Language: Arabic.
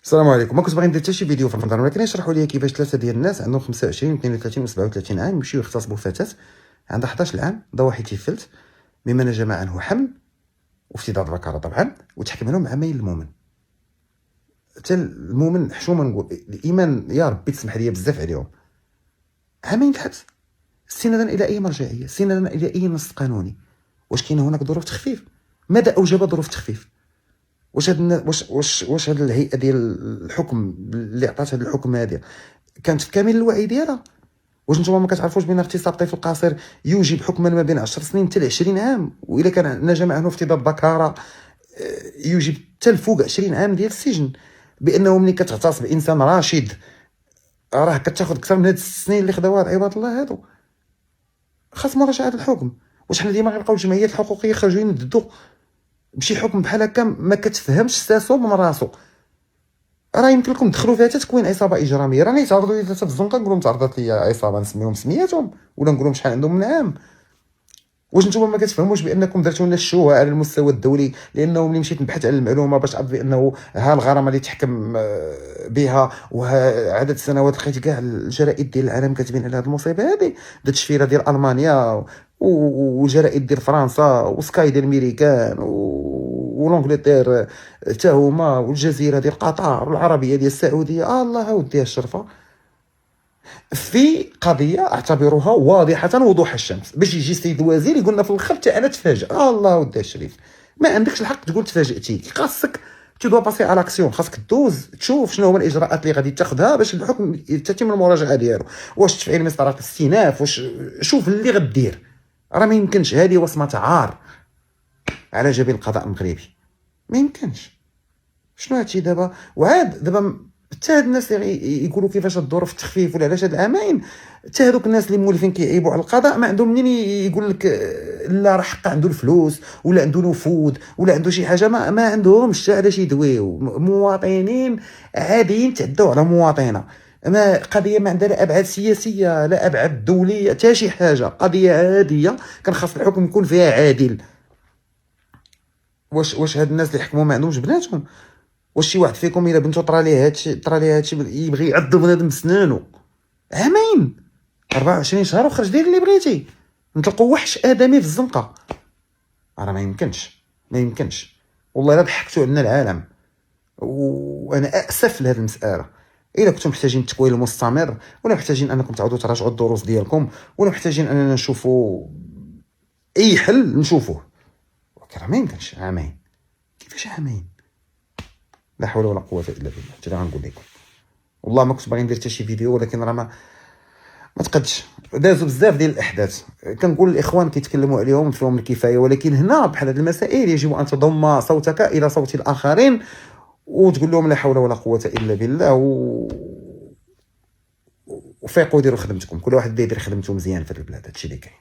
السلام عليكم. ما كنت باغي ندير حتى شي فيديو في رمضان، ولكن يشرحوا لي كيفاش ثلاثه ديال الناس عندهم 25 32 و 37 عام يمشيو يغتصبوا فتاه عندها 11 عام ضواحي تيفلت مما نجم عنه حمل وافتضاض بكاره طبعا، وتحكم لهم عامين المؤمن. حتى المؤمن حشومه نقول الايمان يا ربي تسمح لي بزاف عليهم. عامين الحبس استنادا الى اي مرجعيه، استنادا الى اي نص قانوني. واش كاين هناك ظروف تخفيف؟ ماذا اوجب ظروف تخفيف؟ واش هاد واش هاد الهيئه ديال الحكم اللي عطات هاد الحكم هذا كانت في كامل الوعي ديالها؟ واش نتوما ما كتعرفوش بان اغتصاب طفل قاصر يوجب حكما ما بين 10 سنين حتى ل 20 عام، واذا كان نجم عنه افتضاض بكاره يوجب حتى لفوق 20 عام ديال السجن، بانه ملي كتغتصب انسان راشد راه كتاخذ اكثر من هاد السنين اللي خداوها عباد الله هادو. خاص مراجعه الحكم. واش حنا ديما غنبقاو الجمعيات الحقوقيه خرجوا ينددوا بشي حكم بحال هكا ما كتفهمش ساسو من راسو؟ راه يمكن لكم تدخلوا فيها حتى تكوين عصابه اجراميه. راني تعرضوا لي ثلاثه في الزنقه نقول لهم تعرضت لي عصابه نسميهم سمياتهم ولا نقول لهم شحال عندهم من عام. واش نتوما ما كتفهموش بانكم درتوا لنا الشوهه على المستوى الدولي؟ لانه ملي مشيت نبحث على المعلومه باش عرفت بانه ها الغرامه اللي تحكم بها وها عدد السنوات، لقيت كاع الجرائد ديال العالم كاتبين على هذه المصيبه هذه. دات الشفيره ديال المانيا والجرائد ديال فرنسا وسكاي ديال الميريكان ولونجلتير حتى هما والجزيره ديال قطر والعربيه ديال السعوديه. الله وديها الشرفه في قضيه اعتبروها واضحه وضوح الشمس، باش يجي السيد الوزير يقول لنا في الاخر حتى انا تفاجئ. الله وديها الشريف، ما عندكش الحق تقول تفاجئتي. خاصك تدوا باسي على الاكسيون، خاصك دوز تشوف شنو هما الاجراءات اللي غادي تاخذها باش الحكم تتم المراجعه ديالو. واش تفعيل مسطره الاستئناف، واش شوف اللي غدير. راه ما يمكنش هذه وصمه عار على جبين القضاء المغربي، ما يمكنش. شنو هادشي دابا؟ وعاد دابا حتى هاد الناس اللي يقولوا كيفاش الظروف التخفيف ولا علاش هاد العامين، حتى هذوك الناس اللي مولفين كيعيبوا على القضاء ما عندهم منين يقول لك لا راه حق عنده الفلوس ولا عنده نفوذ ولا عنده شي حاجه. ما عندهمش حتى علاش يدويو. مواطنين عاديين تعداو على مواطنه. ما قضيه ما عندها لا ابعاد سياسيه لا ابعاد دوليه حتى شي حاجه، قضيه عاديه كان خاص الحكم يكون فيها عادل. واش هاد الناس اللي حكموا ما عندهمش بناتهم؟ واش شي واحد فيكم الا بنتو طرا ليه هادشي يبغي يعض بنادم بسنانو؟ عامين 24 شهر وخرج دير اللي بغيتي، نطلقوا وحش ادمي في الزنقه. راه ما يمكنش، ما يمكنش والله. الا ضحكتوا علينا العالم. وانا اسف لهذه المساله. الا كنتم محتاجين التكوين المستمر ولا محتاجين انكم تعاودوا تراجعوا الدروس ديالكم ولا محتاجين اننا نشوفوا اي حل نشوفوه، راه ما يمكنش عامين. كيفاش عامين؟ لا حول ولا قوه الا بالله. حتى غنقول لكم والله ما كنت باغي ندير حتى شي فيديو، ولكن راه ما تقدش. دازوا بزاف ديال الاحداث كنقول الاخوان كيتكلموا عليهم فيهم الكفايه، ولكن هنا بحال هذه المسائل يجب ان تضم صوتك الى صوت الاخرين وتقول لهم لا حول ولا قوه الا بالله وفيقوا ديروا خدمتكم. كل واحد يدير خدمته مزيان في البلاد. هادشي اللي كاين.